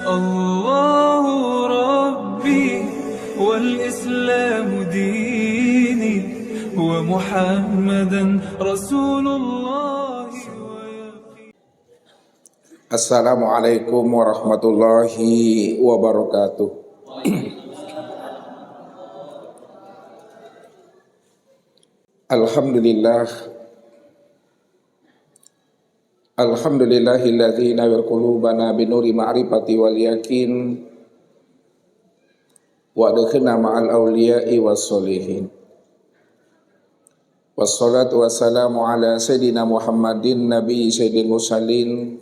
الله ربي والإسلام ديني ومحمدا رسول الله. Assalamualaikum warahmatullahi wabarakatuh. Alhamdulillahilladzi nawwara qulubana binuri ma'rifati wal yakin wa adkhilna ma'al awliya'i was solihin. Wassalatu wassalamu ala sayyidina Muhammadin nabiyyi sayyidil mursalin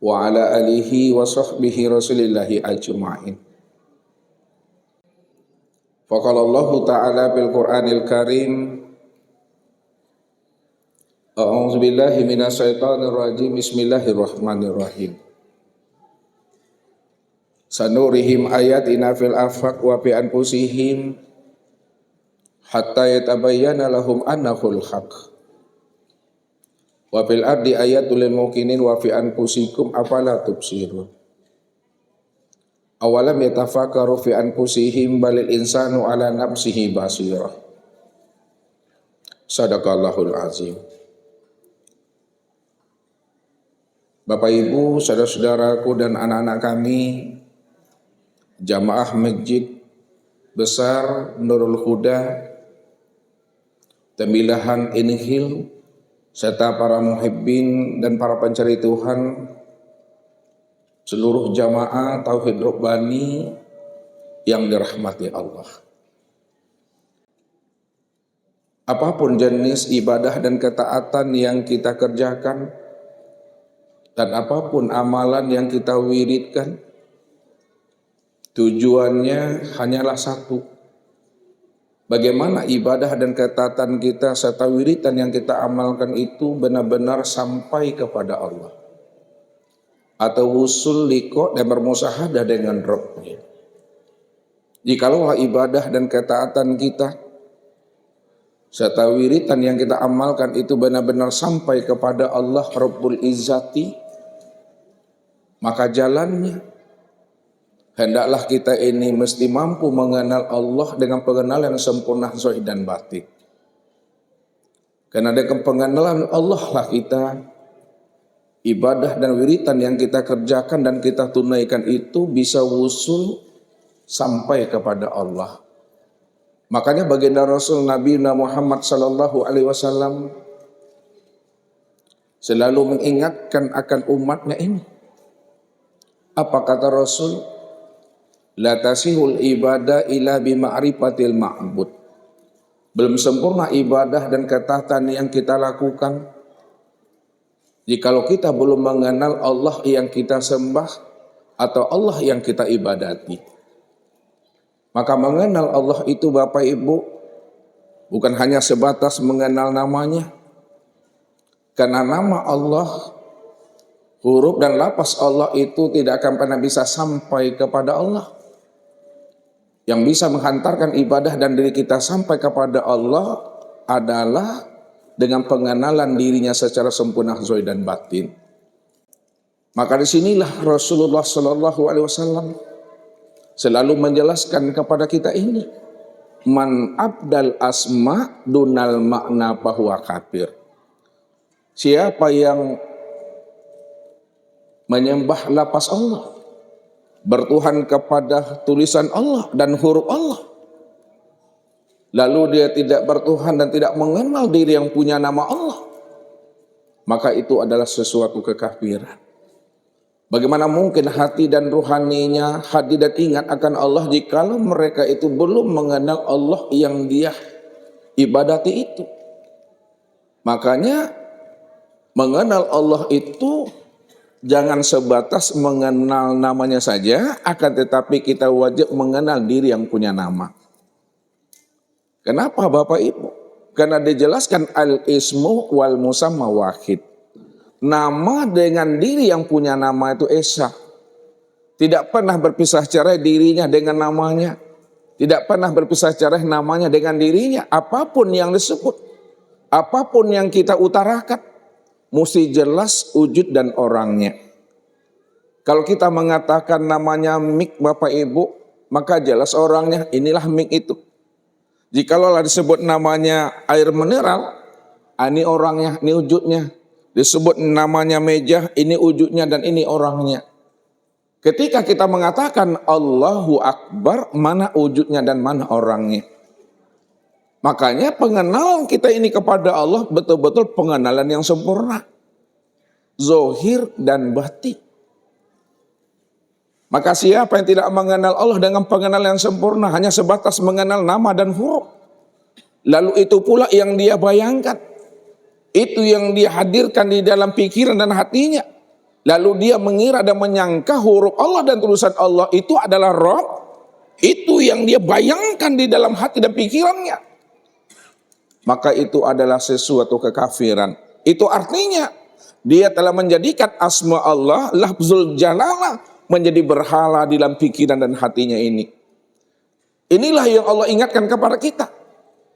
wa ala alihi wa sahbihi rasulillahi ajma'in. Faqala Allah ta'ala bil Qur'anil Karim, a'udzu billahi minasyaitonir rajim, bismillahirrahmanirrahim. Sanurihim ayatina fil afaq wa fi anfusihim hatta yatabayyana lahum annahul haqq. Wa fil ardi ayatul lil muqinin wa fi anfusikum afala tubsirun. Awalam yatafakkaru fi anfusihim balil insanu ala nafsihi basirah. Sadaqallahul azim. Bapak Ibu, saudara-saudaraku dan anak-anak kami, jamaah Masjid Besar Nurul Huda, Tembilahan Inhil, serta para muhibbin dan para pencari Tuhan, seluruh jamaah Tauhid Rabbani yang dirahmati Allah. Apapun jenis ibadah dan ketaatan yang kita kerjakan, dan apapun amalan yang kita wiridkan, tujuannya hanyalah satu. Bagaimana ibadah dan ketaatan kita serta wiridan yang kita amalkan itu benar-benar sampai kepada Allah, atau wusul liqa dan bermusahadah dengan Rabbnya. Jikalau ibadah dan ketaatan kita serta wiridan yang kita amalkan itu benar-benar sampai kepada Allah Rabbul Izzati, maka jalannya hendaklah kita ini mesti mampu mengenal Allah dengan pengenalan yang sempurna zahir dan batin. Karena dengan pengenalan Allah lah kita, ibadah dan wiridan yang kita kerjakan dan kita tunaikan itu bisa wusul sampai kepada Allah. Makanya baginda Rasul Nabi Muhammad sallallahu alaihi wasallam selalu mengingatkan akan umatnya ini. Apa kata Rasul? La tasihul ibadah ila bima'rifatil ma'bud. Belum sempurna ibadah dan ketaatan yang kita lakukan jikalau kita belum mengenal Allah yang kita sembah atau Allah yang kita ibadati. Maka mengenal Allah itu Bapak Ibu bukan hanya sebatas mengenal namanya. Karena nama Allah, huruf dan lafaz Allah itu tidak akan pernah bisa sampai kepada Allah. Yang bisa menghantarkan ibadah dan diri kita sampai kepada Allah adalah dengan pengenalan dirinya secara sempurna zahir dan batin. Maka disinilah Rasulullah Sallallahu Alaihi Wasallam selalu menjelaskan kepada kita ini, man abdal asma dunal makna bahwa kafir. Siapa yang menyembah lafaz Allah, bertuhan kepada tulisan Allah dan huruf Allah, lalu dia tidak bertuhan dan tidak mengenal diri yang punya nama Allah, maka itu adalah sesuatu kekafiran. Bagaimana mungkin hati dan ruhaninya hadir dan ingat akan Allah jikalau mereka itu belum mengenal Allah yang dia ibadati itu. Makanya mengenal Allah itu jangan sebatas mengenal namanya saja, akan tetapi kita wajib mengenal diri yang punya nama. Kenapa Bapak Ibu? Karena dijelaskan al-ismu wal musamma wahid. Nama dengan diri yang punya nama itu esa. Tidak pernah berpisah cerai dirinya dengan namanya. Tidak pernah berpisah cerai namanya dengan dirinya. Apapun yang disebut, apapun yang kita utarakan, mesti jelas wujud dan orangnya. Kalau kita mengatakan namanya mik Bapak Ibu, maka jelas orangnya, inilah mik itu. Jikalau disebut namanya air mineral, ini orangnya, ini wujudnya. Disebut namanya meja, ini wujudnya dan ini orangnya. Ketika kita mengatakan Allahu Akbar, mana wujudnya dan mana orangnya. Makanya pengenalan kita ini kepada Allah betul-betul pengenalan yang sempurna. Zohir dan batin. Maka siapa yang tidak mengenal Allah dengan pengenalan yang sempurna, hanya sebatas mengenal nama dan huruf. Lalu itu pula yang dia bayangkan. Itu yang dia hadirkan di dalam pikiran dan hatinya. Lalu dia mengira dan menyangka huruf Allah dan tulisan Allah itu adalah Rabb. Itu yang dia bayangkan di dalam hati dan pikirannya. Maka itu adalah sesuatu kekafiran. Itu artinya dia telah menjadikan asma Allah, lafzul jalalah, menjadi berhala di dalam pikiran dan hatinya ini. Inilah yang Allah ingatkan kepada kita.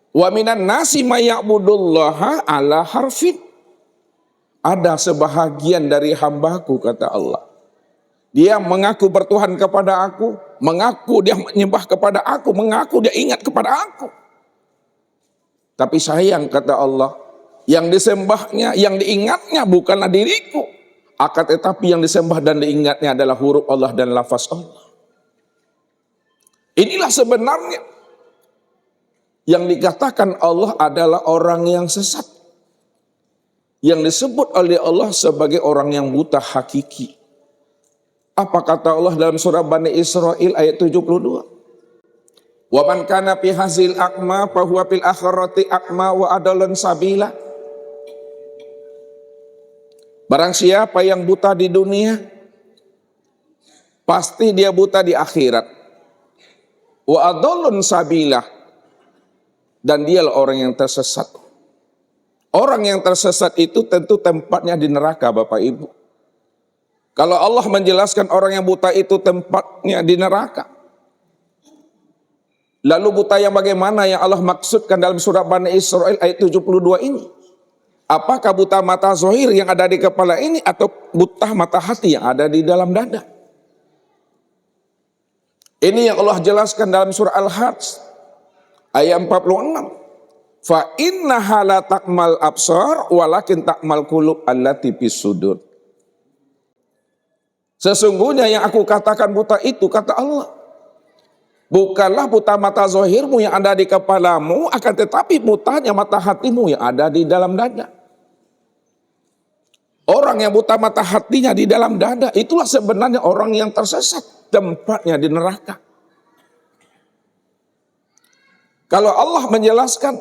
Wa minan nasi may ya'budullaha ala harfin. Ada sebahagian dari hambaku, kata Allah. Dia mengaku bertuhan kepada aku, mengaku dia menyembah kepada aku, mengaku dia ingat kepada aku. Tapi sayang, kata Allah, yang disembahnya, yang diingatnya bukanlah diriku. Akan tetapi yang disembah dan diingatnya adalah huruf Allah dan lafaz Allah. Inilah sebenarnya yang dikatakan Allah adalah orang yang sesat. Yang disebut oleh Allah sebagai orang yang buta hakiki. Apa kata Allah dalam surah Bani Israel ayat 72? Wa man kana fi hazil aqma fa huwa fil akhirati aqma wa adalun sabila. Barang siapa yang buta di dunia, pasti dia buta di akhirat. Wa adallun sabilah, dan dialah orang yang tersesat. Orang yang tersesat itu tentu tempatnya di neraka, Bapak Ibu. Kalau Allah menjelaskan orang yang buta itu tempatnya di neraka, lalu buta yang bagaimana yang Allah maksudkan dalam surah Bani Israel ayat 72 ini? Apakah buta mata zohir yang ada di kepala ini atau buta mata hati yang ada di dalam dada? Ini yang Allah jelaskan dalam surah Al-Hajj ayat 46. Fa innaha la takmal absar walakin takmal qulub allati fis sudur. Sesungguhnya yang aku katakan buta itu, kata Allah, bukanlah buta mata zohirmu yang ada di kepalamu, akan tetapi butanya mata hatimu yang ada di dalam dada. Orang yang buta mata hatinya di dalam dada, itulah sebenarnya orang yang tersesat, tempatnya di neraka. Kalau Allah menjelaskan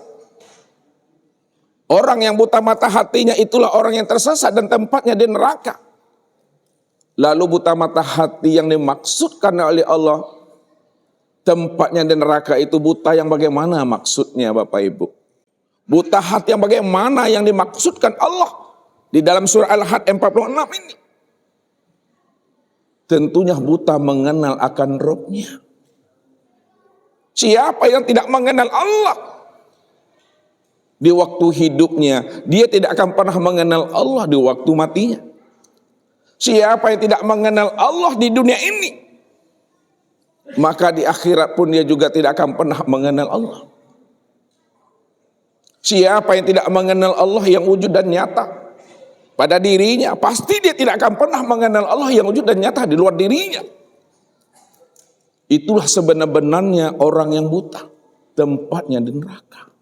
orang yang buta mata hatinya itulah orang yang tersesat dan tempatnya di neraka. Lalu buta mata hati yang dimaksudkan oleh Allah, tempatnya di neraka itu buta yang bagaimana maksudnya, Bapak Ibu? Buta hati yang bagaimana yang dimaksudkan Allah di dalam surah Al-Hajj 46 ini? Tentunya buta mengenal akan Rabb-nya. Siapa yang tidak mengenal Allah di waktu hidupnya, dia tidak akan pernah mengenal Allah di waktu matinya. Siapa yang tidak mengenal Allah di dunia ini, maka di akhirat pun dia juga tidak akan pernah mengenal Allah. Siapa yang tidak mengenal Allah yang wujud dan nyata pada dirinya, pasti dia tidak akan pernah mengenal Allah yang wujud dan nyata di luar dirinya. Itulah sebenar-benarnya orang yang buta, tempatnya di neraka.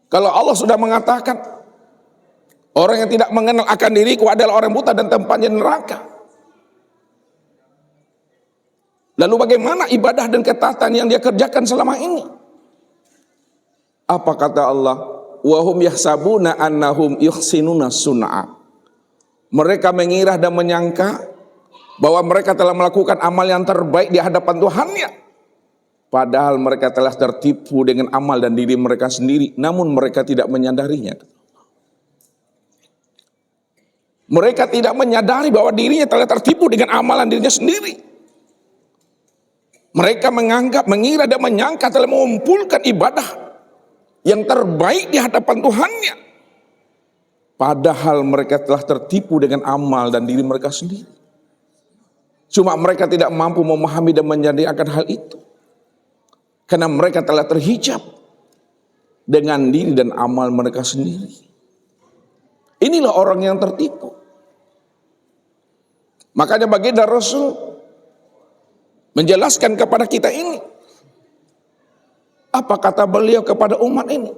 Kalau Allah sudah mengatakan orang yang tidak mengenal akan diriku adalah orang buta dan tempatnya di neraka, lalu bagaimana ibadah dan ketaatan yang dia kerjakan selama ini? Apa kata Allah? Wa hum yahsabuna annahum yuhsinuna sun'a. Mereka mengira dan menyangka bahwa mereka telah melakukan amal yang terbaik di hadapan Tuhannya. Padahal mereka telah tertipu dengan amal dan diri mereka sendiri, namun mereka tidak menyadarinya. Mereka tidak menyadari bahwa dirinya telah tertipu dengan amalan dirinya sendiri. Mereka mengira dan menyangka telah mengumpulkan ibadah yang terbaik di hadapan Tuhannya. Padahal mereka telah tertipu dengan amal dan diri mereka sendiri. Cuma mereka tidak mampu memahami dan menjadikan hal itu. Karena mereka telah terhijab dengan diri dan amal mereka sendiri. Inilah orang yang tertipu. Makanya baginda Rasul menjelaskan kepada kita ini. Apa kata beliau kepada umat ini?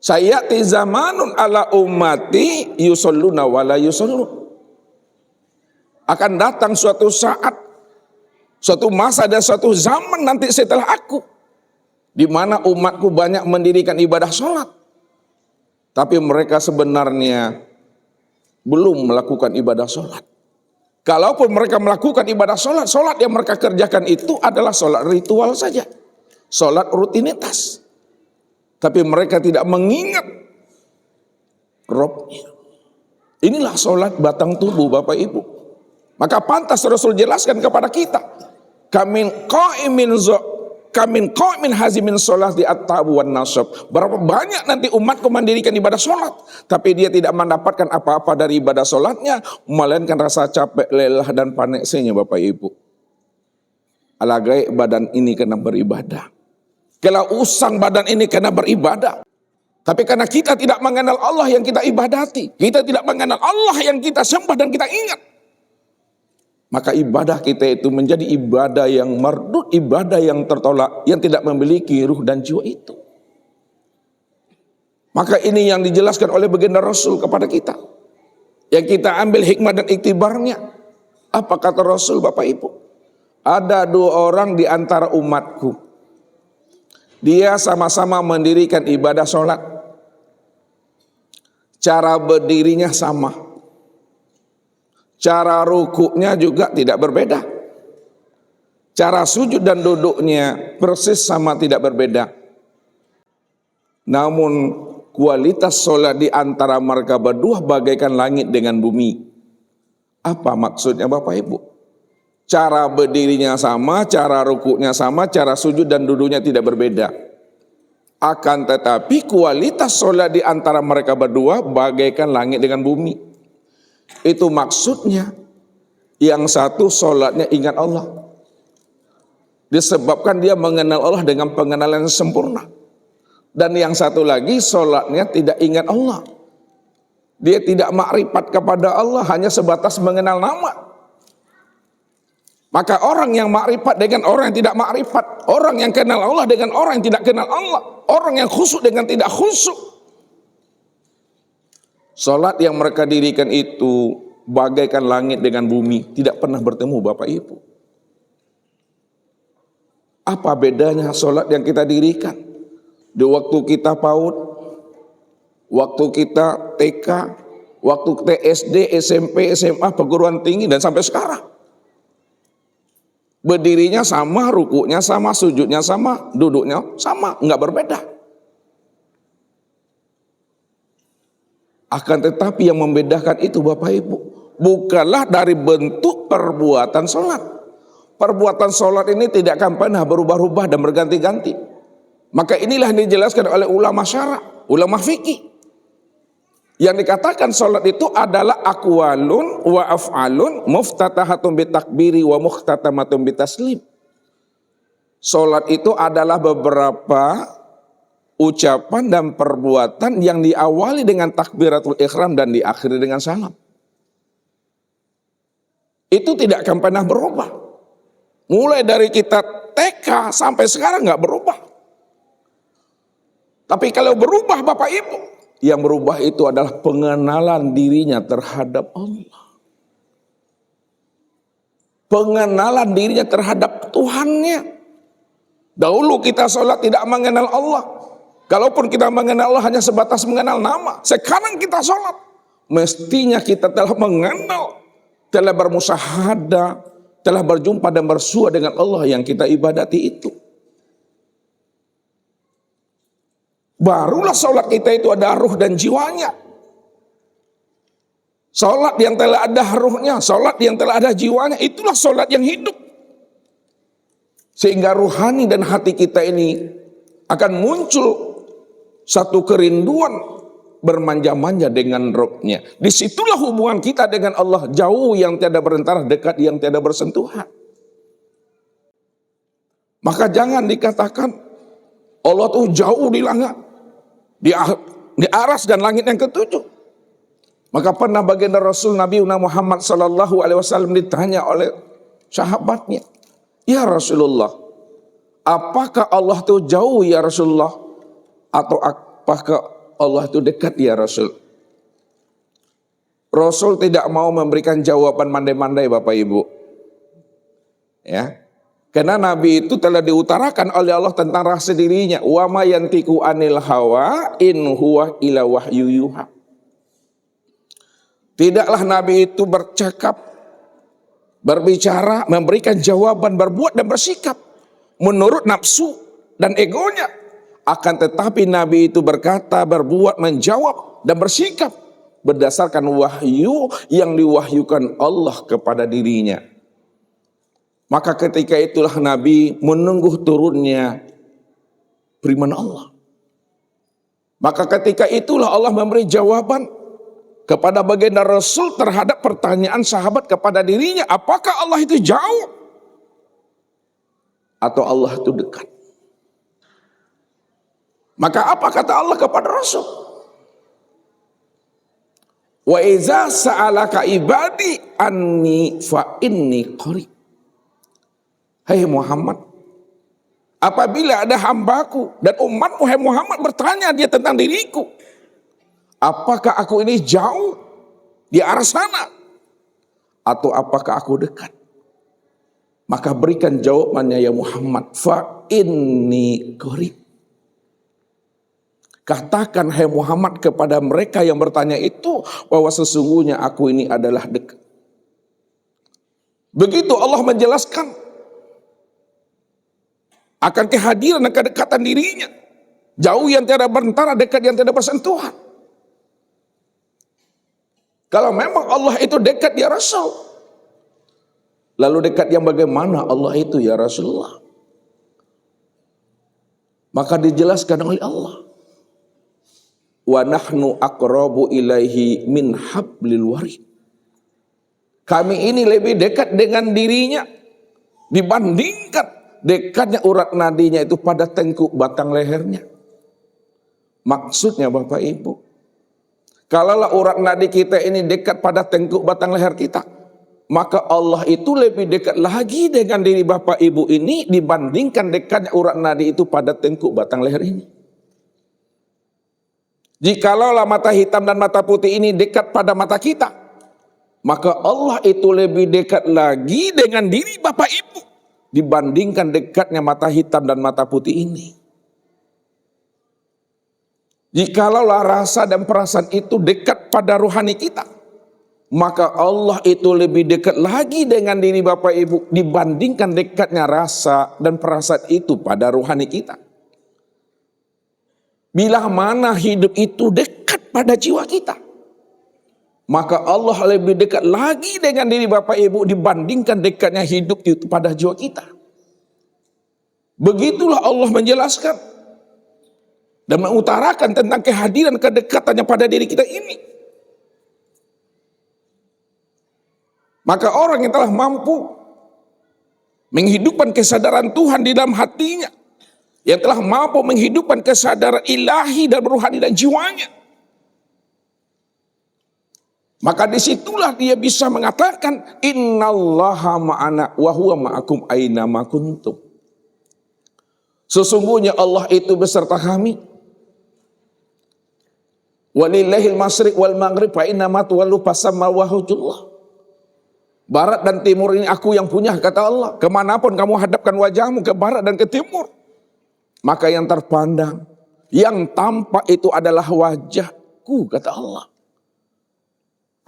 Sayati zamanun ala ummati yusalluna wala yusallun. Akan datang suatu saat, suatu masa dan suatu zaman nanti setelah aku, di mana umatku banyak mendirikan ibadah sholat, tapi mereka sebenarnya belum melakukan ibadah sholat. Kalaupun mereka melakukan ibadah sholat, sholat yang mereka kerjakan itu adalah sholat ritual saja, sholat rutinitas. Tapi mereka tidak mengingat Rabbnya. Inilah sholat batang tubuh Bapak Ibu. Maka pantas Rasul jelaskan kepada kita. Kamin qa'imin hazimin sholat di at-tabu wan nasab. Berapa banyak nanti umatku mendirikan ibadah sholat, tapi dia tidak mendapatkan apa-apa dari ibadah sholatnya, melainkan rasa capek, lelah dan panesnya Bapak Ibu. Alagai badan ini kena beribadah. Kalau usang badan ini karena beribadah. Tapi karena kita tidak mengenal Allah yang kita ibadati. Kita tidak mengenal Allah yang kita sembah dan kita ingat. Maka ibadah kita itu menjadi ibadah yang mardud, ibadah yang tertolak, yang tidak memiliki ruh dan jiwa itu. Maka ini yang dijelaskan oleh baginda Rasul kepada kita. Yang kita ambil hikmah dan iktibarnya. Apa kata Rasul Bapak Ibu? Ada dua orang di antara umatku. Dia sama-sama mendirikan ibadah sholat. Cara berdirinya sama. Cara rukuknya juga tidak berbeda. Cara sujud dan duduknya persis sama, tidak berbeda. Namun kualitas sholat di antara mereka berdua bagaikan langit dengan bumi. Apa maksudnya Bapak Ibu? Cara berdirinya sama, cara rukuknya sama, cara sujud dan duduknya tidak berbeda. Akan tetapi kualitas sholat di antara mereka berdua bagaikan langit dengan bumi. Itu maksudnya yang satu sholatnya ingat Allah. Disebabkan dia mengenal Allah dengan pengenalan yang sempurna. Dan yang satu lagi sholatnya tidak ingat Allah. Dia tidak makrifat kepada Allah, hanya sebatas mengenal nama. Maka orang yang makrifat dengan orang yang tidak makrifat, orang yang kenal Allah dengan orang yang tidak kenal Allah, orang yang khusyuk dengan tidak khusyuk. Salat yang mereka dirikan itu bagaikan langit dengan bumi, tidak pernah bertemu Bapak Ibu. Apa bedanya salat yang kita dirikan di waktu kita PAUD, waktu kita TK, waktu kita SD, SMP, SMA, perguruan tinggi dan sampai sekarang? Berdirinya sama, rukuknya sama, sujudnya sama, duduknya sama, enggak berbeda. Akan tetapi yang membedakan itu Bapak Ibu, bukanlah dari bentuk perbuatan sholat. Perbuatan sholat ini tidak akan pernah berubah-ubah dan berganti-ganti. Maka inilah yang dijelaskan oleh ulama syara, ulama fikih. Yang dikatakan sholat itu adalah aqwalun wa af'alun muftatahatun bitakbiri wa mukhtatamatun bitaslim. Sholat itu adalah beberapa ucapan dan perbuatan yang diawali dengan takbiratul ihram dan diakhiri dengan salam. Itu tidak akan pernah berubah. Mulai dari kita TK sampai sekarang nggak berubah. Tapi kalau berubah Bapak Ibu, yang berubah itu adalah pengenalan dirinya terhadap Allah. Pengenalan dirinya terhadap Tuhannya. Dahulu kita sholat tidak mengenal Allah. Kalaupun kita mengenal Allah hanya sebatas mengenal nama. Sekarang kita sholat, mestinya kita telah mengenal, telah bermusyahadah, telah berjumpa dan bersua dengan Allah yang kita ibadati itu. Barulah sholat kita itu ada ruh dan jiwanya. Sholat yang telah ada ruhnya, sholat yang telah ada jiwanya, itulah sholat yang hidup. Sehingga ruhani dan hati kita ini akan muncul satu kerinduan bermanja-manja dengan Rabb-Nya. Disitulah hubungan kita dengan Allah, jauh yang tiada berantara, dekat yang tiada bersentuhan. Maka jangan dikatakan Allah tuh jauh di langit, di aras dan langit yang ketujuh. Maka pernah baginda Rasul Nabi Muhammad sallallahu alaihi wasallam ditanya oleh sahabatnya, "Ya Rasulullah, apakah Allah tuh jauh ya Rasulullah? Atau apakah Allah itu dekat ya Rasul?" Rasul tidak mau memberikan jawaban mandai-mandai Bapak Ibu. Ya. Karena Nabi itu telah diutarakan oleh Allah tentang rasa dirinya. Wa ma yantiqu anil hawa in huwa illa wahyu yuha. Tidaklah Nabi itu bercakap, berbicara, memberikan jawaban, berbuat dan bersikap menurut nafsu dan egonya. Akan tetapi Nabi itu berkata, berbuat, menjawab dan bersikap berdasarkan wahyu yang diwahyukan Allah kepada dirinya. Maka ketika itulah Nabi menunggu turunnya firman Allah. Maka ketika itulah Allah memberi jawaban kepada baginda Rasul terhadap pertanyaan sahabat kepada dirinya, apakah Allah itu jauh atau Allah itu dekat? Maka apa kata Allah kepada Rasul? Wa iza sa'alaka ibadi anni fa inni qarib. Hai Muhammad, apabila ada hambaku dan umatmu, hai Muhammad, bertanya dia tentang diriku, apakah aku ini jauh di arah sana atau apakah aku dekat? Maka berikan jawabannya ya Muhammad, fa inni qarib. Katakan hai Muhammad kepada mereka yang bertanya itu bahwa sesungguhnya aku ini adalah dekat. Begitu Allah menjelaskan akan kehadiran dan kedekatan dirinya. Jauh yang tiada berantara, dekat yang tiada bersentuhan. Kalau memang Allah itu dekat ya Rasul, lalu dekat yang bagaimana Allah itu ya Rasulullah? Maka dijelaskan oleh Allah, wa nahnu aqrabu ilaihi min hablil warid. Kami ini lebih dekat dengan dirinya dibandingkan dekatnya urat nadinya itu pada tengkuk batang lehernya. Maksudnya Bapak Ibu, kalaulah urat nadi kita ini dekat pada tengkuk batang leher kita, maka Allah itu lebih dekat lagi dengan diri Bapak Ibu ini dibandingkan dekatnya urat nadi itu pada tengkuk batang leher ini. Jikalaulah mata hitam dan mata putih ini dekat pada mata kita, maka Allah itu lebih dekat lagi dengan diri Bapak Ibu dibandingkan dekatnya mata hitam dan mata putih ini. Jikalaulah rasa dan perasaan itu dekat pada rohani kita, maka Allah itu lebih dekat lagi dengan diri Bapak Ibu dibandingkan dekatnya rasa dan perasaan itu pada rohani kita. Bila mana hidup itu dekat pada jiwa kita, maka Allah lebih dekat lagi dengan diri Bapak Ibu dibandingkan dekatnya hidup itu pada jiwa kita. Begitulah Allah menjelaskan dan mengutarakan tentang kehadiran kedekatannya pada diri kita ini. Maka orang yang telah mampu menghidupkan kesadaran Tuhan di dalam hatinya, yang telah mampu menghidupkan kesadaran ilahi dan rohani dan jiwanya, maka disitulah dia bisa mengatakan innallaha ma'ana wa huwa ma'akum aina ma kuntum. Sesungguhnya Allah itu beserta kami. Walillahil masyriq wal maghrib fa inna ma tuwallu fasamma wajhullah. Barat dan timur ini aku yang punya, kata Allah. Kemanapun kamu hadapkan wajahmu, ke barat dan ke timur, maka yang terpandang, yang tampak itu adalah wajahku, kata Allah.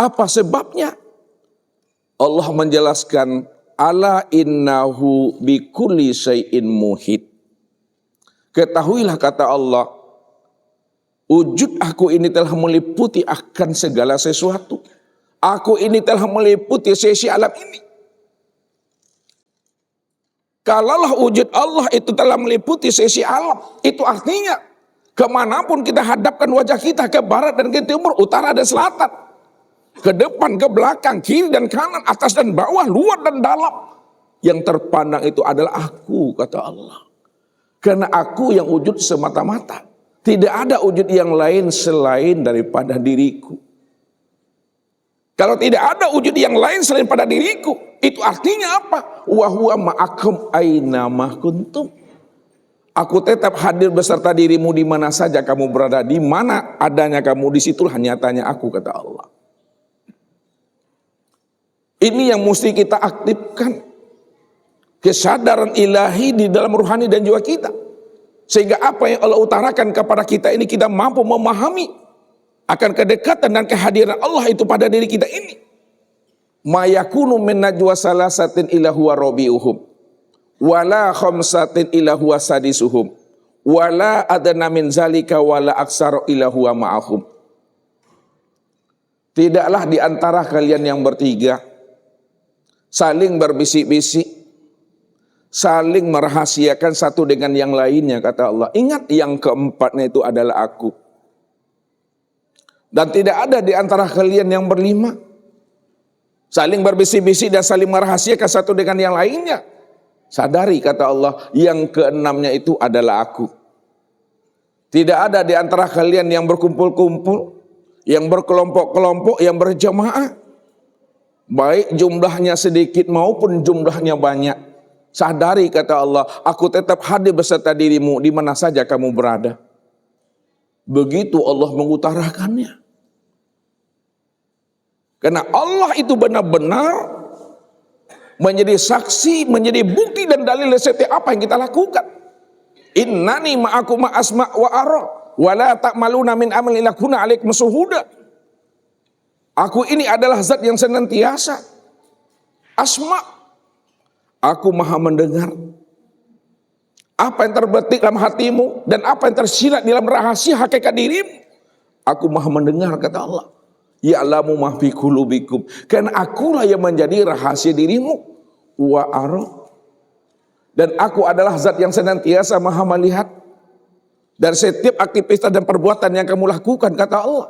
Apa sebabnya? Allah menjelaskan, ala innahu bikulli syai'in muhit. Ketahuilah, kata Allah, wujud aku ini telah meliputi akan segala sesuatu. Aku ini telah meliputi sisi alam ini. Kalaulah wujud Allah itu telah meliputi sisi alam, itu artinya Kemanapun kita hadapkan wajah kita, ke barat dan ke timur, utara dan selatan, ke depan, ke belakang, kiri dan kanan, atas dan bawah, luar dan dalam, yang terpandang itu adalah aku, kata Allah. Karena aku yang wujud semata-mata. Tidak ada wujud yang lain selain daripada diriku. Kalau tidak ada wujud yang lain selain pada diriku, itu artinya apa? Wa huwa ma'akum aina ma kuntum. Aku tetap hadir beserta dirimu di mana saja kamu berada. Di mana adanya kamu, di situlah nyatanya aku, kata Allah. Ini yang mesti kita aktifkan. Kesadaran ilahi di dalam ruhani dan jiwa kita. Sehingga apa yang Allah utarakan kepada kita ini, kita mampu memahami akan kedekatan dan kehadiran Allah itu pada diri kita ini. Ma yakunu min najwa salasatin illa huwa rabi'uhum wala khamsatin illa huwa sadisuhum wala adna min zalika wala aksara illa huwa ma'ahum. Tidaklah di antara kalian yang bertiga saling berbisik-bisik, saling merahasiakan satu dengan yang lainnya, kata Allah. Ingat, yang keempatnya itu adalah aku. Dan tidak ada di antara kalian yang berlima saling berbisik-bisik dan saling merahasiakan satu dengan yang lainnya. Sadari, kata Allah, yang keenamnya itu adalah aku. Tidak ada di antara kalian yang berkumpul-kumpul, yang berkelompok-kelompok, yang berjamaah, baik jumlahnya sedikit maupun jumlahnya banyak. Sadari, kata Allah, aku tetap hadir beserta dirimu di mana saja kamu berada. Begitu Allah mengutarakannya. Karena Allah itu benar-benar menjadi saksi, menjadi bukti dan dalil setiap apa yang kita lakukan. Innani ma'akum ma'asma' wa ara wa la ta'maluna min amalin illa kunna 'alaikum syuhuda. Aku ini adalah zat yang senantiasa asma'. Aku maha mendengar apa yang terbetik dalam hatimu dan apa yang tersirat dalam rahasia hakikat dirimu. Aku maha mendengar, kata Allah. Ya'lamu ma fi qulubikum. Karena akulah yang menjadi rahasia dirimu. Wa ara. Dan aku adalah zat yang senantiasa maha melihat dari setiap aktivitas dan perbuatan yang kamu lakukan, kata Allah.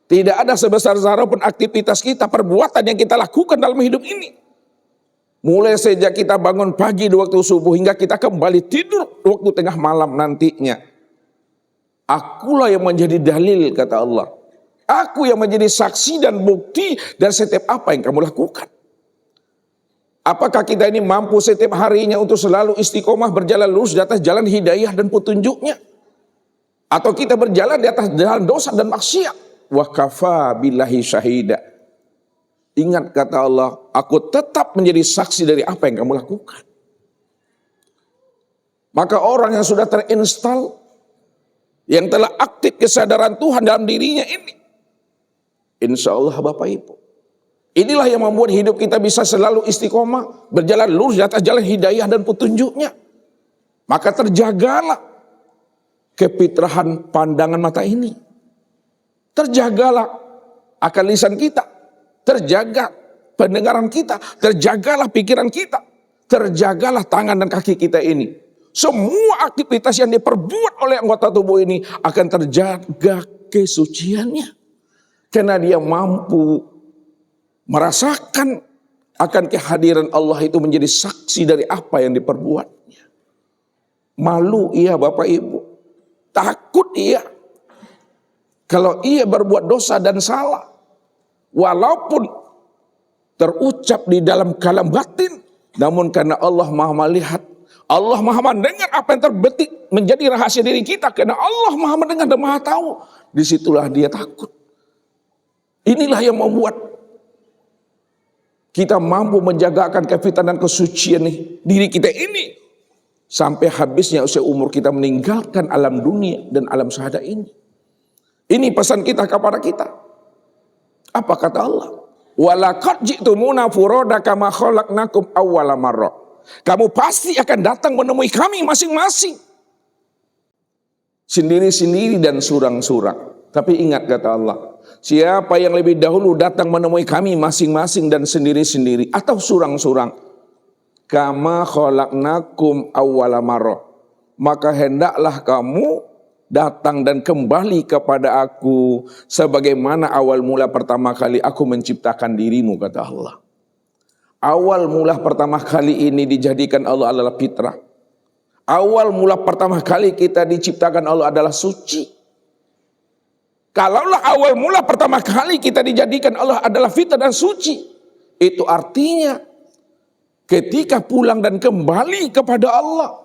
Tidak ada sebesar zarah pun aktivitas kita, perbuatan yang kita lakukan dalam hidup ini. Mulai sejak kita bangun pagi di waktu subuh hingga kita kembali tidur waktu tengah malam nantinya. Akulah yang menjadi dalil, kata Allah. Aku yang menjadi saksi dan bukti dari setiap apa yang kamu lakukan. Apakah kita ini mampu setiap harinya untuk selalu istiqomah berjalan lurus di atas jalan hidayah dan petunjuknya? Atau kita berjalan di atas jalan dosa dan maksiat? Wa kafa billahi syahida. Ingat, kata Allah, aku tetap menjadi saksi dari apa yang kamu lakukan. Maka orang yang sudah terinstall, yang telah aktif kesadaran Tuhan dalam dirinya ini, insya Allah Bapak Ibu, inilah yang membuat hidup kita bisa selalu istiqomah, berjalan lurus di atas jalan hidayah dan petunjuknya. Maka terjagalah kefitrahan pandangan mata ini. Terjagalah akal lisan kita. Terjaga pendengaran kita. Terjagalah pikiran kita. Terjagalah tangan dan kaki kita ini. Semua aktivitas yang diperbuat oleh anggota tubuh ini akan terjaga kesuciannya. Karena dia mampu merasakan akan kehadiran Allah itu menjadi saksi dari apa yang diperbuatnya. Malu ia Bapak Ibu. Takut ia. Kalau ia berbuat dosa dan salah. Walaupun terucap di dalam kalam batin. Namun karena Allah maha melihat. Allah maha mendengar apa yang terbetik menjadi rahasia diri kita. Karena Allah maha mendengar dan maha tahu. Disitulah dia takut. Inilah yang membuat kita mampu menjagakan kefitratan dan kesucian diri kita ini. Sampai habisnya usia umur kita meninggalkan alam dunia dan alam syahadat ini. Ini pesan kita kepada kita. Apa kata Allah? Walaqad ji'tumuna furada kama khalaqnakum awwala marrah. Kamu pasti akan datang menemui kami masing-masing. Sendiri-sendiri dan surang-surang. Tapi ingat, kata Allah, siapa yang lebih dahulu datang menemui kami masing-masing dan sendiri-sendiri atau surang-surang, kama khalaqnakum awwala marrah, maka hendaklah kamu datang dan kembali kepada aku sebagaimana awal mula pertama kali aku menciptakan dirimu, kata Allah. Awal mula pertama kali ini dijadikan Allah adalah fitrah. Awal mula pertama kali kita diciptakan Allah adalah suci. Kalaulah awal mula pertama kali kita dijadikan Allah adalah fitrah dan suci, itu artinya ketika pulang dan kembali kepada Allah,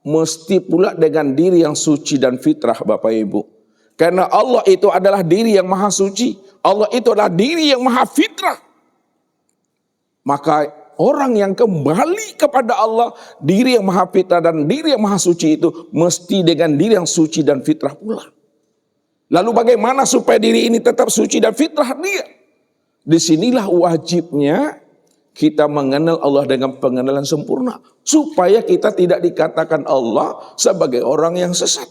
mesti pula dengan diri yang suci dan fitrah, Bapak Ibu. Karena Allah itu adalah diri yang maha suci. Allah itu adalah diri yang maha fitrah. Maka orang yang kembali kepada Allah, diri yang maha fitrah dan diri yang maha suci itu mesti dengan diri yang suci dan fitrah pula. Lalu bagaimana supaya diri ini tetap suci dan fitrah dia? Disinilah wajibnya kita mengenal Allah dengan pengenalan sempurna. Supaya kita tidak dikatakan Allah sebagai orang yang sesat.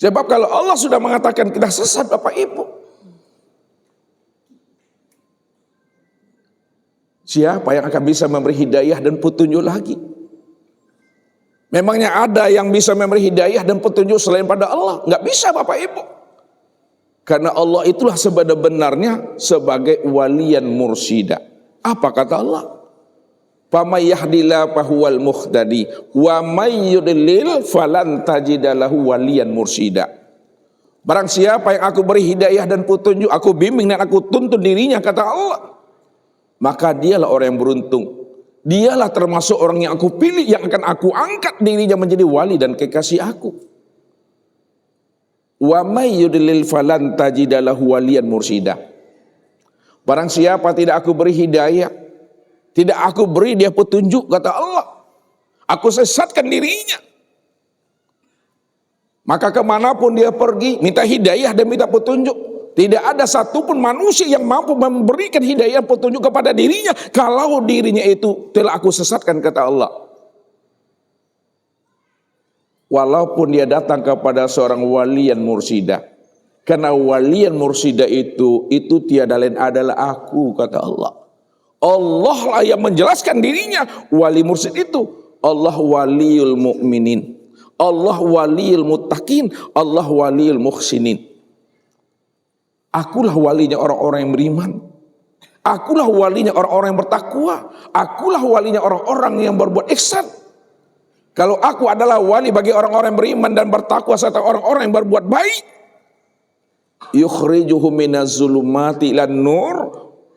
Sebab kalau Allah sudah mengatakan kita sesat, Bapak Ibu, siapa yang akan bisa memberi hidayah dan petunjuk lagi? Memangnya ada yang bisa memberi hidayah dan petunjuk selain pada Allah? Enggak bisa, Bapak Ibu. Karena Allah itulah sebenarnya sebagai waliyan mursida. Apa kata Allah? Faman yahdillahu fahuwal muhtadi wa may yudlil falan tajida lahu waliyan mursida. Barang siapa yang aku beri hidayah dan petunjuk, aku bimbing dan aku tuntun dirinya, kata Allah, maka dialah orang yang beruntung. Dialah termasuk orang yang aku pilih, yang akan aku angkat dirinya menjadi wali dan kekasih aku. Wa may yudlil falan tajida lahu waliyan mursida. Barang siapa tidak aku beri hidayah, tidak aku beri dia petunjuk, kata Allah, aku sesatkan dirinya. Maka kemanapun dia pergi, minta hidayah dan minta petunjuk, tidak ada satupun manusia yang mampu memberikan hidayah petunjuk kepada dirinya kalau dirinya itu telah aku sesatkan, kata Allah. Walaupun dia datang kepada seorang waliyan mursida, karena waliyan mursida itu tiada lain adalah aku, kata Allah. Allah lah yang menjelaskan dirinya. Wali mursyid itu Allah waliyul mu'minin, Allah waliyul muttaqin, Allah waliyul muhsinin. Akulah walinya orang-orang yang beriman. Akulah walinya orang-orang yang bertakwa. Akulah walinya orang-orang yang berbuat ihsan. Kalau aku adalah wali bagi orang-orang yang beriman dan bertakwa serta orang-orang yang berbuat baik, yukhrijuhum minaz zulumati ilan nur,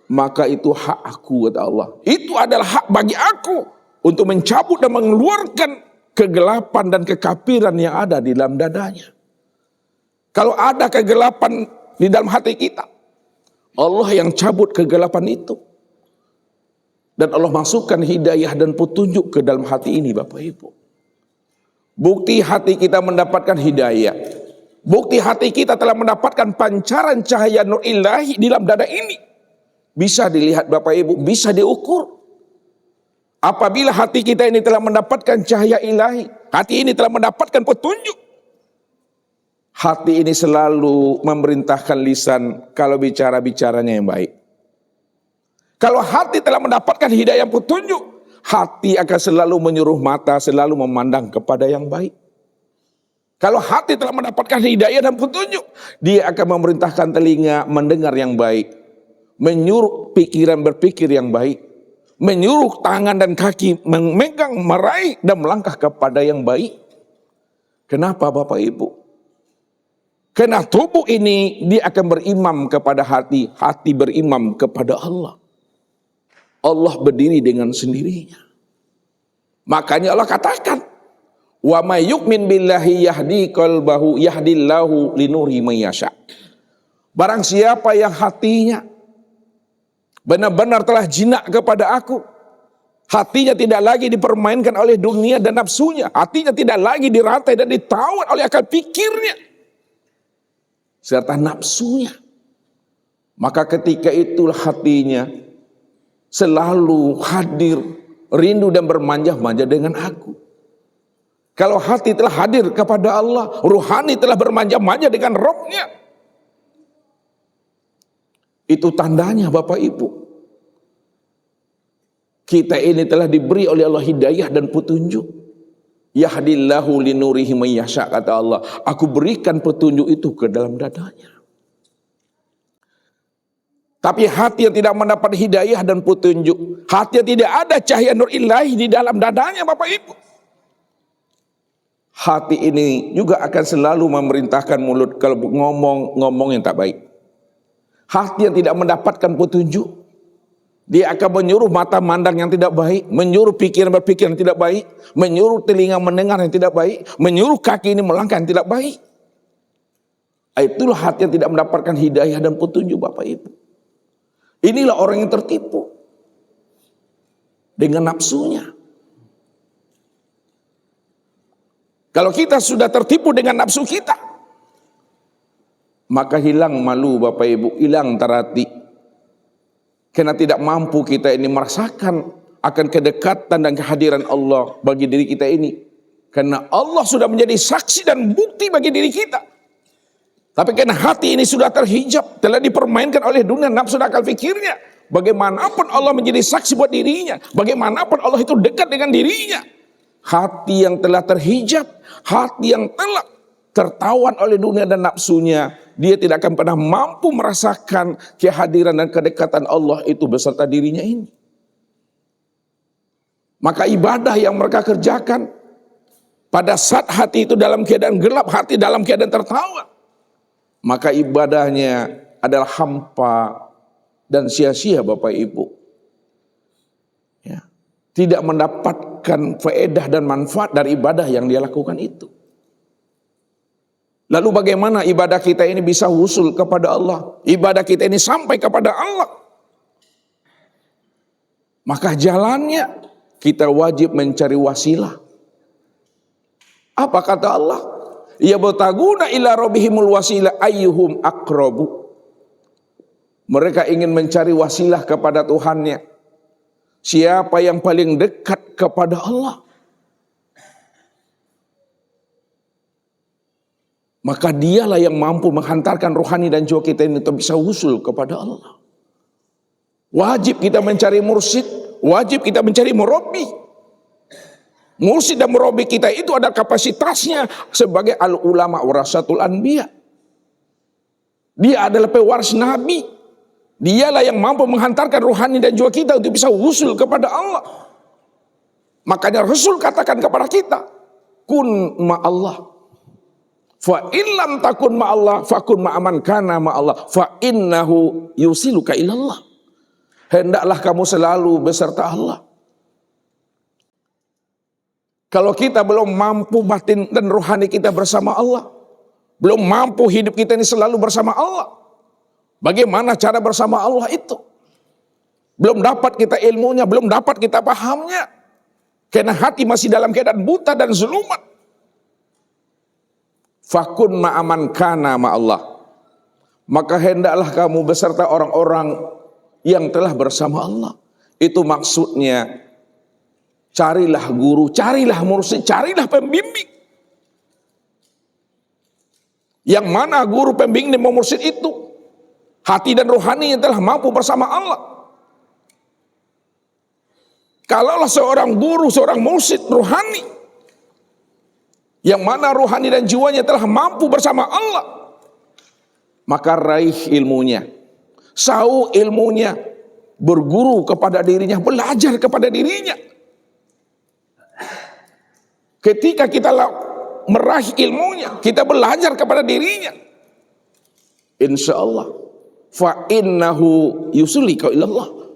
maka itu hak aku, kata Allah. Itu adalah hak bagi aku untuk mencabut dan mengeluarkan kegelapan dan kekafiran yang ada di dalam dadanya. Kalau ada kegelapan di dalam hati kita, Allah yang cabut kegelapan itu. Dan Allah masukkan hidayah dan petunjuk ke dalam hati ini, Bapak Ibu. Bukti hati kita mendapatkan hidayah, bukti hati kita telah mendapatkan pancaran cahaya nur ilahi di dalam dada ini, bisa dilihat, Bapak Ibu, bisa diukur. Apabila hati kita ini telah mendapatkan cahaya ilahi, hati ini telah mendapatkan petunjuk, hati ini selalu memerintahkan lisan kalau bicaranya yang baik. Kalau hati telah mendapatkan hidayah petunjuk, hati akan selalu menyuruh mata selalu memandang kepada yang baik. Kalau hati telah mendapatkan hidayah dan petunjuk, dia akan memerintahkan telinga mendengar yang baik, menyuruh pikiran berpikir yang baik, menyuruh tangan dan kaki memegang, meraih dan melangkah kepada yang baik. Kenapa, Bapak Ibu? Karena tubuh ini dia akan berimam kepada hati, hati berimam kepada Allah. Allah berdiri dengan sendirinya. Makanya Allah katakan, wa may yu'min billahi yahdi qalbahu yahdillahu linuri may yasha. Barang siapa yang hatinya benar-benar telah jinak kepada aku, hatinya tidak lagi dipermainkan oleh dunia dan nafsunya, hatinya tidak lagi dirantai dan ditawan oleh akal pikirnya serta nafsunya, maka ketika itulah hatinya selalu hadir, rindu dan bermanja-manja dengan aku. Kalau hati telah hadir kepada Allah, ruhani telah bermanja-manja dengan Rabb-Nya, itu tandanya, Bapak Ibu, kita ini telah diberi oleh Allah hidayah dan petunjuk Yahdillahu linurihi may yasha, kata Allah. Aku berikan petunjuk itu ke dalam dadanya. Tapi hati yang tidak mendapat hidayah dan petunjuk, hati yang tidak ada cahaya nur ilahi di dalam dadanya, Bapak Ibu, hati ini juga akan selalu memerintahkan mulut kalau ngomong yang tak baik. Hati yang tidak mendapatkan petunjuk, dia akan menyuruh mata mandang yang tidak baik, menyuruh pikiran berpikir yang tidak baik, menyuruh telinga mendengar yang tidak baik, menyuruh kaki ini melangkah yang tidak baik. Itulah hati yang tidak mendapatkan hidayah dan petunjuk, Bapak Ibu. Inilah orang yang tertipu dengan nafsunya. Kalau kita sudah tertipu dengan nafsu kita, maka hilang malu, Bapak Ibu, hilang tarati. Karena tidak mampu kita ini merasakan akan kedekatan dan kehadiran Allah bagi diri kita ini. Karena Allah sudah menjadi saksi dan bukti bagi diri kita. Tapi karena hati ini sudah terhijab, telah dipermainkan oleh dunia nafsu dan akal fikirnya. Bagaimanapun Allah menjadi saksi buat dirinya, bagaimanapun Allah itu dekat dengan dirinya. Hati yang telah terhijab, hati yang telah tertawan oleh dunia dan nafsunya, dia tidak akan pernah mampu merasakan kehadiran dan kedekatan Allah itu beserta dirinya ini. Maka ibadah yang mereka kerjakan pada saat hati itu dalam keadaan gelap, hati dalam keadaan tertawa, maka ibadahnya adalah hampa dan sia-sia, Bapak Ibu. Ya. Tidak mendapatkan faedah dan manfaat dari ibadah yang dia lakukan itu. Lalu bagaimana ibadah kita ini bisa wusul kepada Allah? Ibadah kita ini sampai kepada Allah. Maka jalannya kita wajib mencari wasilah. Apa kata Allah? Ya bataguna ila rabbihimul wasilah ayyuhum aqrabu. Mereka ingin mencari wasilah kepada Tuhannya. Siapa yang paling dekat kepada Allah? Maka dialah yang mampu menghantarkan rohani dan jiwa kita ini untuk bisa usul kepada Allah. Wajib kita mencari mursyid, wajib kita mencari murabbi. Mursyid dan murabbi kita itu ada kapasitasnya sebagai al-ulama warasatul anbiya. Dia adalah pewaris Nabi. Dialah yang mampu menghantarkan rohani dan jiwa kita untuk bisa usul kepada Allah. Makanya Rasul katakan kepada kita, kun ma'allah. Fa illam takun ma'allah fakun ma'aman kana ma'allah fa innahu yusiluka ilallah. Hendaklah kamu selalu beserta Allah. Kalau kita belum mampu batin dan rohani kita bersama Allah, belum mampu hidup kita ini selalu bersama Allah, bagaimana cara bersama Allah itu? Belum dapat kita ilmunya, belum dapat kita pahamnya. Karena hati masih dalam keadaan buta dan zulumat. Fakun ma'aman kana ma'allah. Maka hendaklah kamu beserta orang-orang yang telah bersama Allah. Itu maksudnya, carilah guru, carilah mursyid, carilah pembimbing. Yang mana guru, pembimbing dan mursyid itu? Hati dan rohani yang telah mampu bersama Allah. Kalaulah seorang guru, seorang mursyid rohani, yang mana rohani dan jiwanya telah mampu bersama Allah, maka raih ilmunya, sau ilmunya, berguru kepada dirinya, belajar kepada dirinya. Ketika kita meraih ilmunya, kita belajar kepada dirinya, insya Allah fa innahu yusulika ilallah,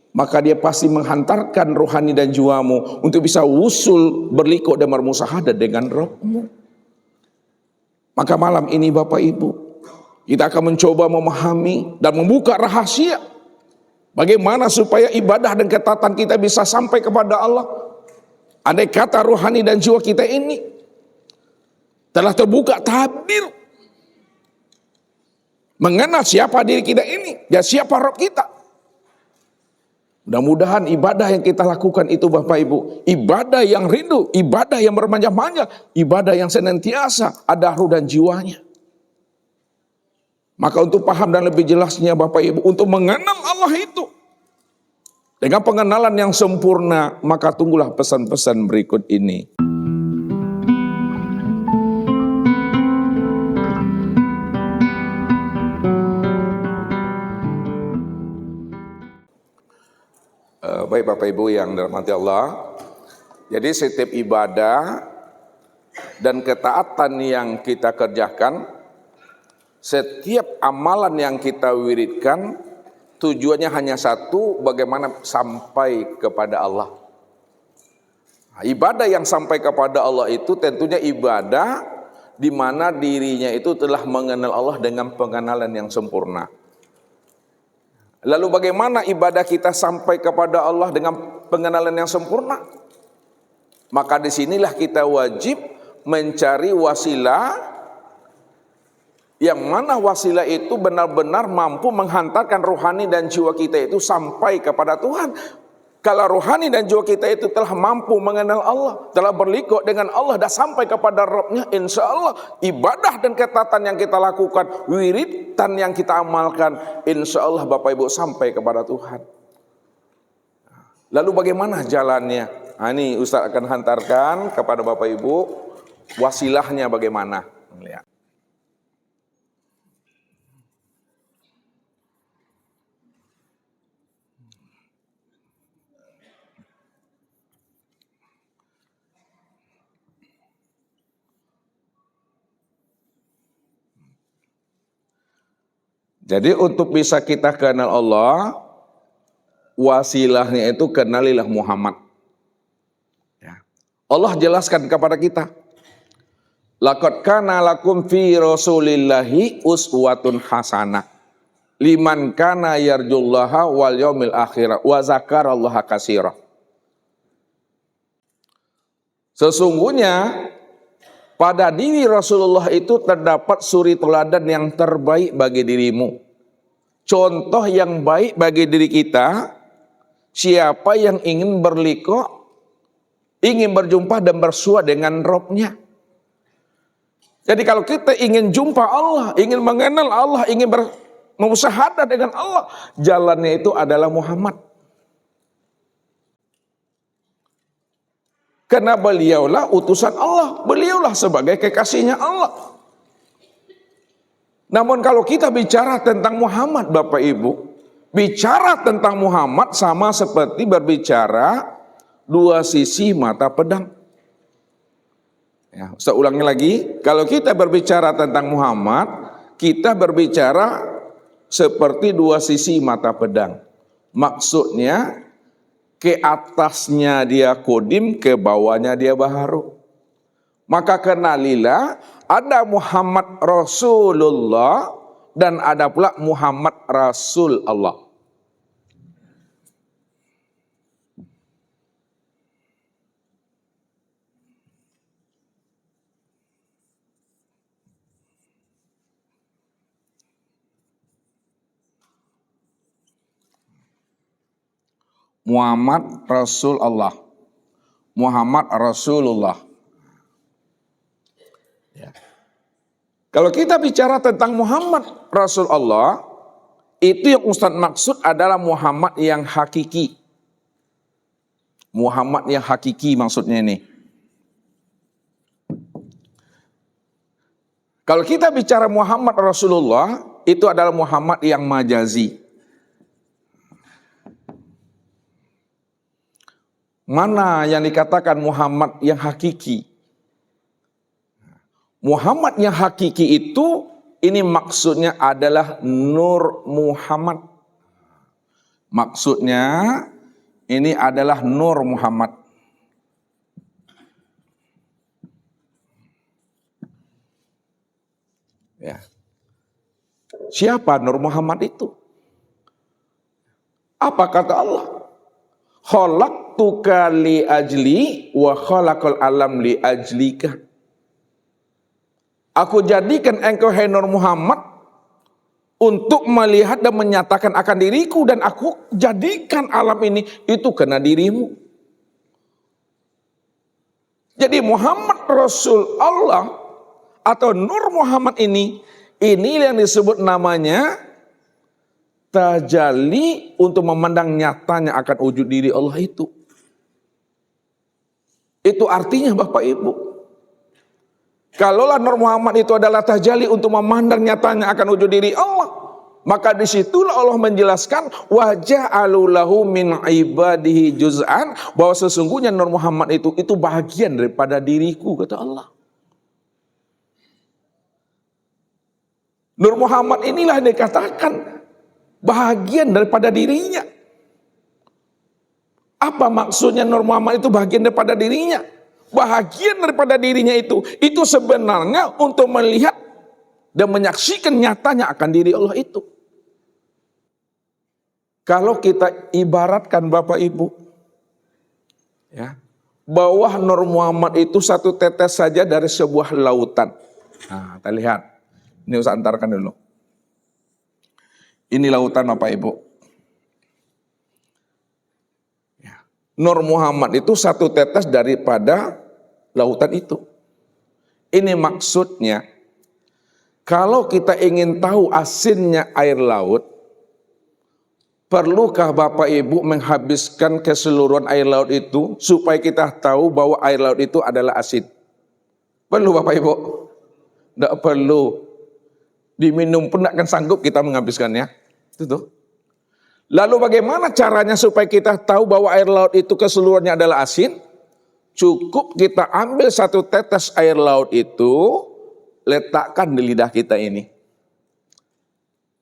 maka dia pasti menghantarkan rohani dan jiwamu untuk bisa wusul, berliku dan bermusahadah dengan Rabbmu. Maka malam ini Bapak Ibu, kita akan mencoba memahami dan membuka rahasia bagaimana supaya ibadah dan ketaatan kita bisa sampai kepada Allah. Andai kata rohani dan jiwa kita ini telah terbuka tabir mengenal siapa diri kita ini dan siapa Rabb kita. Mudah-mudahan ibadah yang kita lakukan itu Bapak Ibu, ibadah yang rindu, ibadah yang bermanja-manja, ibadah yang senantiasa ada ruh dan jiwanya. Maka untuk paham dan lebih jelasnya Bapak Ibu, untuk mengenal Allah itu dengan pengenalan yang sempurna, maka tunggulah pesan-pesan berikut ini. Baik Bapak Ibu yang dirahmati Allah. Jadi setiap ibadah dan ketaatan yang kita kerjakan, setiap amalan yang kita wiridkan, tujuannya hanya satu, bagaimana sampai kepada Allah. Nah, ibadah yang sampai kepada Allah itu tentunya ibadah di mana dirinya itu telah mengenal Allah dengan pengenalan yang sempurna. Lalu bagaimana ibadah kita sampai kepada Allah dengan pengenalan yang sempurna? Maka disinilah kita wajib mencari wasilah, yang mana wasilah itu benar-benar mampu menghantarkan rohani dan jiwa kita itu sampai kepada Tuhan. Kalau rohani dan jiwa kita itu telah mampu mengenal Allah, telah berliku dengan Allah dan sampai kepada Rabbnya, insya Allah ibadah dan ketaatan yang kita lakukan, wiridan yang kita amalkan, insya Allah Bapak Ibu sampai kepada Tuhan. Lalu bagaimana jalannya? Nah, ini Ustaz akan hantarkan kepada Bapak Ibu wasilahnya bagaimana. Lihat. Jadi untuk bisa kita kenal Allah, wasilahnya itu kenalilah Muhammad. Ya. Allah jelaskan kepada kita, laqad kana lakum fi rasulillahi uswatun hasanah liman kana yarjullaha wal yaumil akhir wa zakarallaha katsira. Sesungguhnya pada diri Rasulullah itu terdapat suri teladan yang terbaik bagi dirimu. Contoh yang baik bagi diri kita, siapa yang ingin berliku, ingin berjumpa dan bersua dengan Rabb-Nya. Jadi kalau kita ingin jumpa Allah, ingin mengenal Allah, ingin bermusyahadah dengan Allah, jalannya itu adalah Muhammad. Karena beliaulah utusan Allah, beliaulah sebagai kekasihnya Allah. Namun kalau kita bicara tentang Muhammad Bapak Ibu, bicara tentang Muhammad sama seperti berbicara dua sisi mata pedang. Ya, saya ulangi lagi, kalau kita berbicara tentang Muhammad, kita berbicara seperti dua sisi mata pedang. Maksudnya, ke atasnya dia kodim, ke bawahnya dia baharu. Maka kenalilah ada Muhammad Rasulullah dan ada pula Muhammad Rasul Allah. Muhammad Rasul Allah, Muhammad Rasulullah. Ya. Kalau kita bicara tentang Muhammad Rasul Allah, itu yang Ustaz maksud adalah Muhammad yang hakiki. Muhammad yang hakiki maksudnya ini. Kalau kita bicara Muhammad Rasulullah, itu adalah Muhammad yang majazi. Mana yang dikatakan Muhammad yang hakiki? Muhammad yang hakiki itu, ini maksudnya adalah Nur Muhammad. Maksudnya ini adalah Nur Muhammad. Ya. Siapa Nur Muhammad itu? Apa kata Allah? Khalaqtuka li ajli wa khalaqal alam li ajlika. Aku jadikan engkau hai Nur Muhammad untuk melihat dan menyatakan akan diriku, dan aku jadikan alam ini itu karena dirimu. Jadi Muhammad Rasul Allah atau Nur Muhammad ini yang disebut namanya tajalli untuk memandang nyatanya akan wujud diri Allah itu. Itu artinya Bapak Ibu. Kalaulah Nur Muhammad itu adalah tajalli untuk memandang nyatanya akan wujud diri Allah, Maka disitulah Allah menjelaskan wajah alulahu min ibadihi juz'an, bahwa sesungguhnya Nur Muhammad itu bagian daripada diriku, kata Allah. Nur Muhammad inilah yang dikatakan bagian daripada dirinya. Apa maksudnya Nur Muhammad itu bagian daripada dirinya? Bahagian daripada dirinya itu sebenarnya untuk melihat dan menyaksikan nyatanya akan diri Allah itu. Kalau kita ibaratkan Bapak Ibu, ya, bahwa Nur Muhammad itu satu tetes saja dari sebuah lautan. Nah, kita lihat. Ini usah antarkan dulu. Ini lautan Bapak Ibu. Ya. Nur Muhammad itu satu tetes daripada lautan itu. Ini maksudnya, kalau kita ingin tahu asinnya air laut, perlukah Bapak Ibu menghabiskan keseluruhan air laut itu supaya kita tahu bahwa air laut itu adalah asin? Perlu Bapak Ibu? Tidak perlu. Diminum pun tidak akan sanggup kita menghabiskannya. Itu tuh. Lalu bagaimana caranya supaya kita tahu bahwa air laut itu keseluruhannya adalah asin? Cukup kita ambil satu tetes air laut itu, letakkan di lidah kita ini.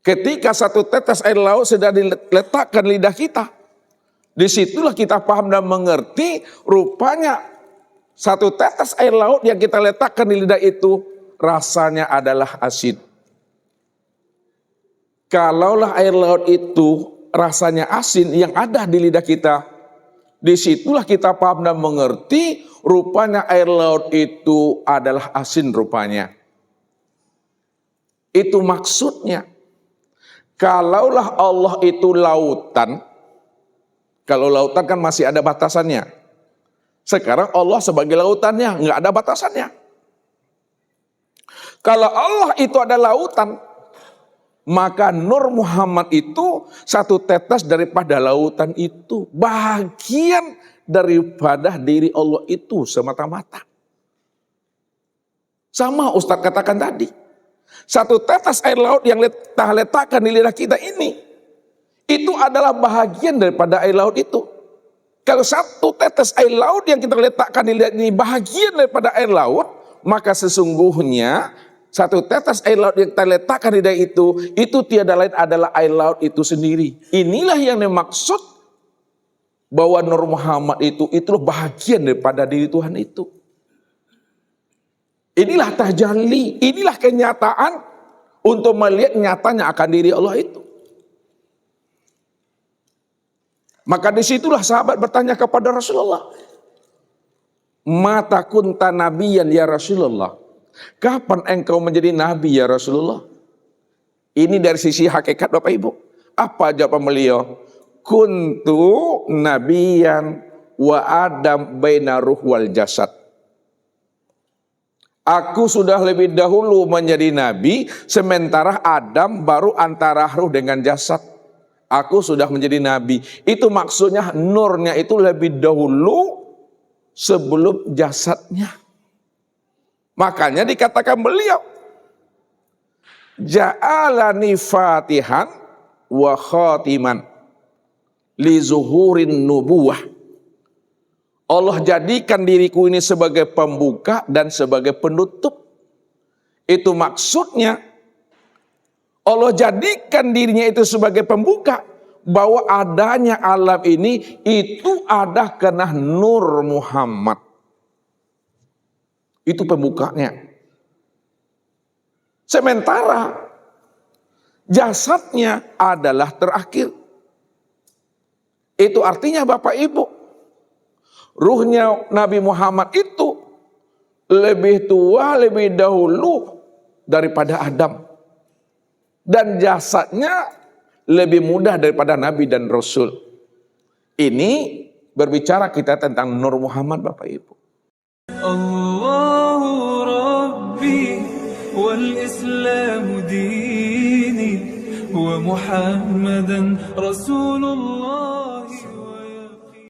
Ketika satu tetes air laut sudah diletakkan di lidah kita, disitulah kita paham dan mengerti rupanya satu tetes air laut yang kita letakkan di lidah itu rasanya adalah asin. Kalaulah air laut itu rasanya asin yang ada di lidah kita, disitulah kita paham dan mengerti rupanya air laut itu adalah asin rupanya. Itu maksudnya. Kalaulah Allah itu lautan, kalau lautan kan masih ada batasannya. Sekarang Allah sebagai lautannya, nggak ada batasannya. Kalau Allah itu ada lautan, maka Nur Muhammad itu satu tetes daripada lautan itu, bagian daripada diri Allah itu semata-mata. Sama Ustadz katakan tadi, satu tetes air laut yang kita letakkan di lidah kita ini, itu adalah bahagian daripada air laut itu. Kalau satu tetes air laut yang kita letakkan di lidah ini bahagian daripada air laut, maka sesungguhnya satu tetes air laut yang kita letakkan di lidah itu tiada lain adalah air laut itu sendiri. Inilah yang dimaksud bahwa Nur Muhammad itu bahagian daripada diri Tuhan itu. Inilah tajalli, inilah kenyataan untuk melihat nyatanya akan diri Allah itu. Maka disitulah sahabat bertanya kepada Rasulullah, mata kunta nabiyan ya Rasulullah, kapan engkau menjadi nabi ya Rasulullah? Ini dari sisi hakikat Bapak Ibu. Apa jawaban beliau? Kuntu nabiyan wa Adam baina ruh wal jasad. Aku sudah lebih dahulu menjadi nabi, sementara Adam baru antara ruh dengan jasad. Aku sudah menjadi nabi. Itu maksudnya nurnya itu lebih dahulu sebelum jasadnya. Makanya dikatakan beliau, ja'alani fatihan wa khatiman li zuhurin nubuwah. Allah jadikan diriku ini sebagai pembuka dan sebagai penutup. Itu maksudnya Allah jadikan dirinya itu sebagai pembuka, bahwa adanya alam ini itu ada karena Nur Muhammad. Itu pembukanya. Sementara jasadnya adalah terakhir. Itu artinya Bapak Ibu, ruhnya Nabi Muhammad itu lebih tua, lebih dahulu daripada Adam. Dan jasadnya lebih mudah daripada Nabi dan Rasul. Ini berbicara kita tentang Nur Muhammad Bapak Ibu. الله ربي والإسلام ديني ومحمدا رسول الله